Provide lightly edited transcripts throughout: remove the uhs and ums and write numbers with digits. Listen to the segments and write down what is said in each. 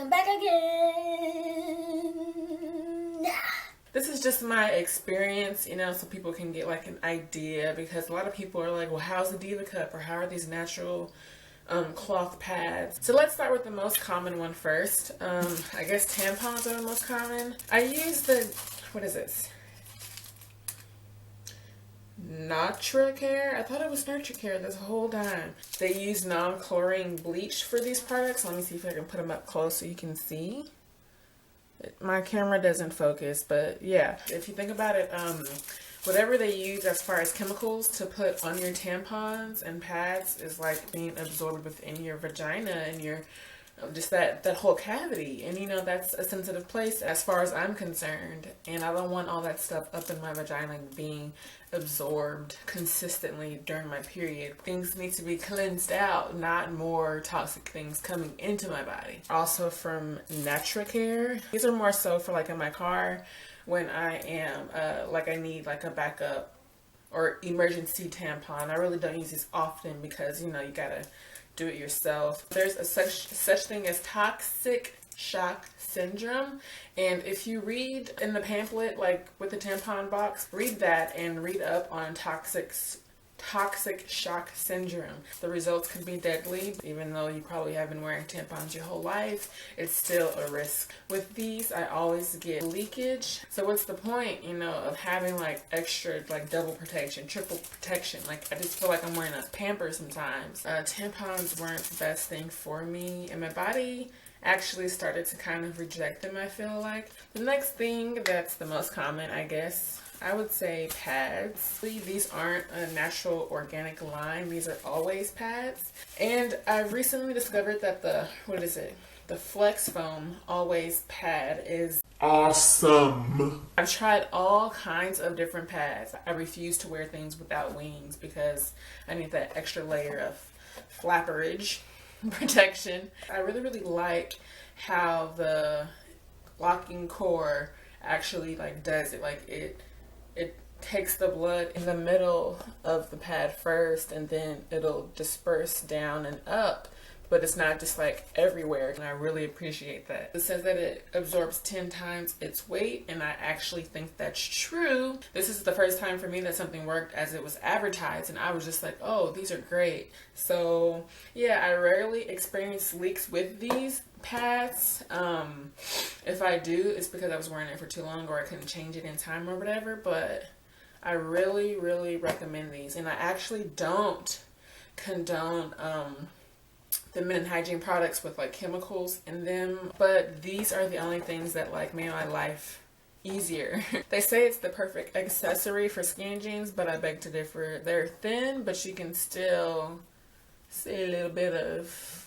I'm back again. This is just my experience, you know, so people can get like an idea, because a lot of people are like, well, how's the DIVA Cup, or how are these natural cloth pads? So let's start with the most common one first. I guess tampons are the most common. I use the, what is this? NThe. I thought it was Nurture Care this whole time. They use non-chlorine bleach for these products. Let me see if I can put them up close so you can see. My camera doesn't focus, but yeah, if you think about it, whatever they use as far as chemicals to put on your tampons and pads is like being absorbed within your vagina and your just that whole cavity. And you know, that's a sensitive place as far as I'm concerned, and I don't want all that stuff up in my vagina being absorbed consistently during my period. Things need to be cleansed out, not more toxic things coming into my body. Also from NThe. These are more so for like in my car when I am like I need like a backup or emergency tampon. I really don't use these often because, you know, you gotta do it yourself. There's a such thing as toxic shock syndrome, and if you read in the pamphlet, like with the tampon box, read that and read up on toxic shock syndrome. The results can be deadly. Even though you probably have been wearing tampons your whole life, it's still a risk. With these, I always get leakage. So what's the point, you know, of having like extra, like double protection, triple protection? Like, I just feel like I'm wearing a pamper sometimes. Tampons weren't the best thing for me, and my body actually started to kind of reject them, I feel like. The next thing that's the most common, I guess, I would say pads. These aren't a natural organic line. These are always pads. And I recently discovered that the Flex Foam Always pad is awesome. I've tried all kinds of different pads. I refuse to wear things without wings because I need that extra layer of flapperage protection. I really like how the locking core actually like does it. Like it takes the blood in the middle of the pad first, and then it'll disperse down and up, but it's not just like everywhere, and I really appreciate that. It says that it absorbs 10 times its weight, and I actually think that's true. This is the first time for me that something worked as it was advertised, and I was just like, oh, these are great. So yeah, I rarely experience leaks with these pads. If I do, it's because I was wearing it for too long or I couldn't change it in time or whatever, but I really recommend these. And I actually don't condone feminine hygiene products with like chemicals in them, but these are the only things that like made my life easier. They say it's the perfect accessory for skinny jeans, but I beg to differ. They're thin, but you can still see a little bit of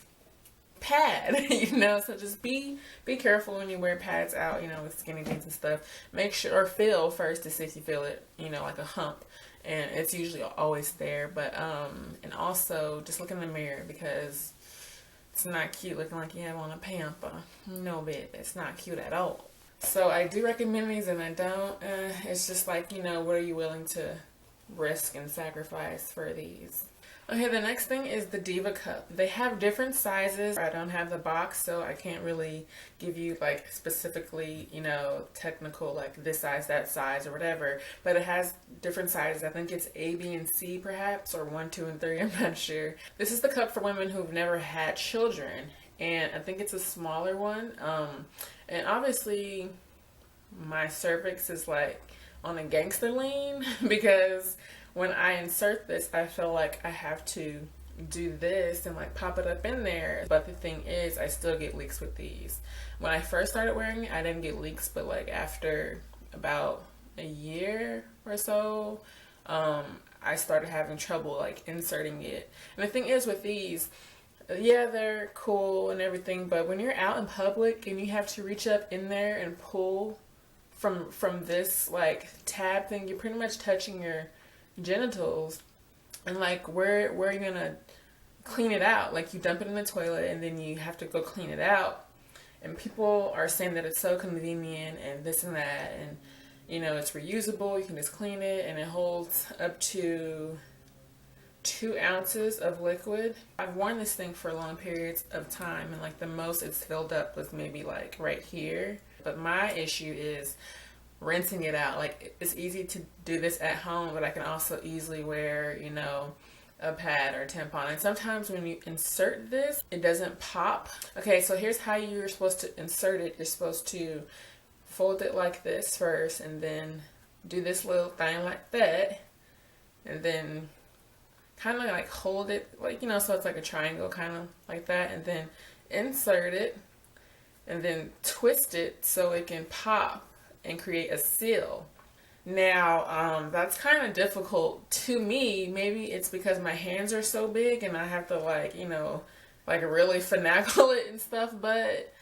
pad, you know, so just be careful when you wear pads out, you know, with skinny jeans and stuff. Make sure, or feel first to see if you feel it, you know, like a hump, and it's usually always there. But and also just look in the mirror, because it's not cute looking like you have on a pamper. No bit. It's not cute at all. So I do recommend these, and I don't. It's just like, you know, what are you willing to risk and sacrifice for these? Okay, the next thing is the DIVA Cup. They have different sizes. I don't have the box, so I can't really give you like specifically, you know, technical, like this size, that size, or whatever. But it has different sizes. I think it's A, B, and C perhaps, or 1, 2, and 3. I'm not sure. This is the cup for women who've never had children, and I think it's a smaller one. And obviously, my cervix is like on a gangster lean because when I insert this, I feel like I have to do this and like pop it up in there. But the thing is, I still get leaks with these. When I first started wearing it, I didn't get leaks, but like after about a year or so, I started having trouble like inserting it. And the thing is with these, yeah, they're cool and everything, but when you're out in public and you have to reach up in there and pull from this like tab thing, you're pretty much touching your genitals, and like where are you gonna clean it out? Like, you dump it in the toilet and then you have to go clean it out, and people are saying that it's so convenient and this and that, and you know, it's reusable, you can just clean it, and it holds up to 2 ounces of liquid. I've worn this thing for long periods of time, and like the most it's filled up was maybe like right here. But my issue is rinsing it out. Like, it's easy to do this at home, but I can also easily wear, you know, a pad or a tampon. And sometimes when you insert this, it doesn't pop. Okay, so here's how you're supposed to insert it. You're supposed to fold it like this first, and then do this little thing like that, and then kind of like hold it, like, you know, so it's like a triangle, kind of like that, and then insert it, and then twist it so it can pop and create a seal. Now, that's kind of difficult to me. Maybe it's because my hands are so big and I have to, like, you know, like really finagle it and stuff, but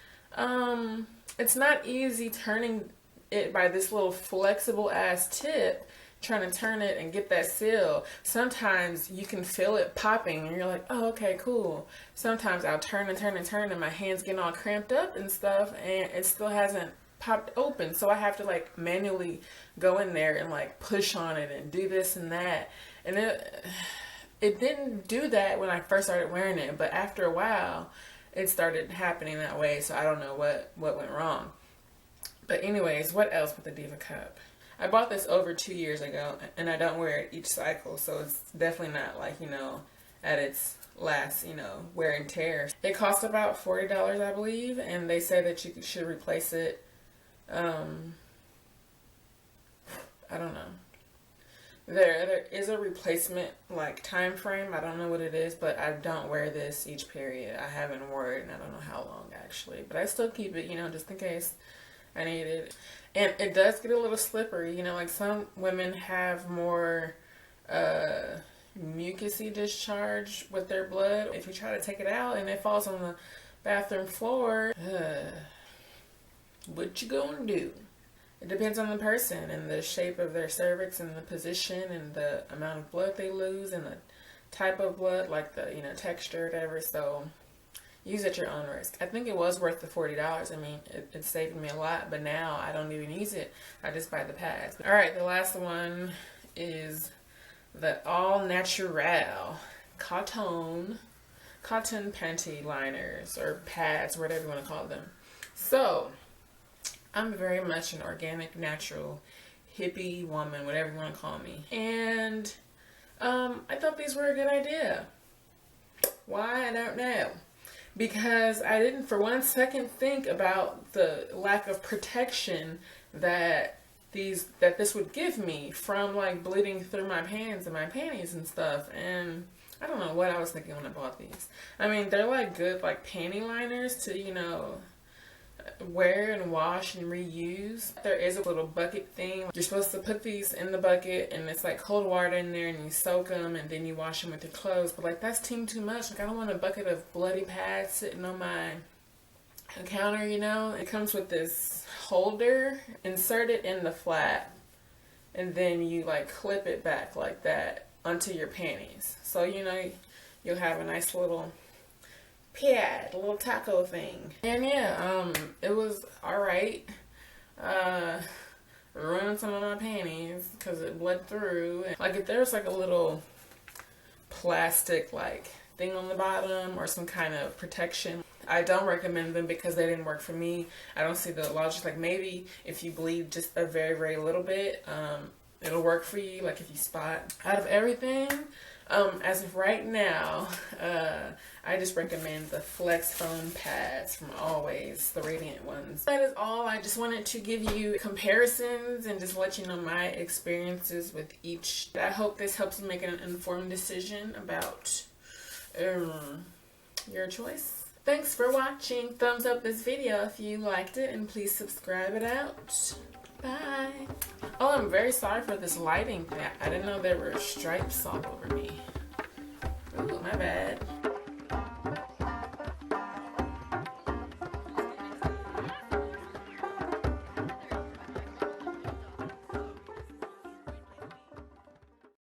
it's not easy turning it by this little flexible ass tip, trying to turn it and get that seal. Sometimes you can feel it popping and you're like, oh, okay, cool. Sometimes I'll turn and turn and turn and my hands getting all cramped up and stuff, and it still hasn't popped open, so I have to like manually go in there and like push on it and do this and that, and it didn't do that when I first started wearing it, but after a while it started happening that way, so I don't know what went wrong. But anyways, what else with the Diva Cup? I bought this over 2 years ago, and I don't wear it each cycle, so it's definitely not like, you know, at its last, you know, wear and tear. It cost about $40, I believe, and they say that you should replace it. I don't know. There is a replacement like time frame. I don't know what it is, but I don't wear this each period. I haven't worn it in I don't know how long actually, but I still keep it, you know, just in case I need it. And it does get a little slippery, you know, like some women have more mucusy discharge with their blood. If you try to take it out and it falls on the bathroom floor, what you gonna do? It depends on the person and the shape of their cervix and the position and the amount of blood they lose and the type of blood, like the, you know, texture, whatever. So use at your own risk. I think it was worth the $40. I mean, it saved me a lot, but now I don't even use it. I just buy the pads. All right, the last one is the all natural cotton panty liners or pads, whatever you want to call them. So I'm very much an organic, natural, hippie woman, whatever you want to call me. And I thought these were a good idea. Why? I don't know. Because I didn't for 1 second think about the lack of protection that this would give me from like bleeding through my pants and my panties and stuff. And I don't know what I was thinking when I bought these. I mean, they're like good like panty liners to, you know, wear and wash and reuse. There is a little bucket thing. You're supposed to put these in the bucket and it's like cold water in there and you soak them and then you wash them with your clothes. But like that's too much. Like I don't want a bucket of bloody pads sitting on my counter, you know. It comes with this holder. Insert it in the flat and then you like clip it back like that onto your panties. So, you know, you'll have a nice little pad, a little taco thing. And yeah, it was alright. Ruined some of my panties because it bled through. Like if there's like a little plastic like thing on the bottom or some kind of protection, I don't recommend them because they didn't work for me. I don't see the logic. Like maybe if you bleed just a very little bit, it'll work for you, like if you spot. Out of everything, as of right now, I just recommend the Flex Foam pads from Always, the Radiant ones. That is all. I just wanted to give you comparisons and just let you know my experiences with each. I hope this helps you make an informed decision about your choice. Thanks for watching. Thumbs up this video if you liked it, and please subscribe it out. Bye. Oh, I'm very sorry for this lighting thing. I didn't know there were stripes all over me. Ooh, my bad.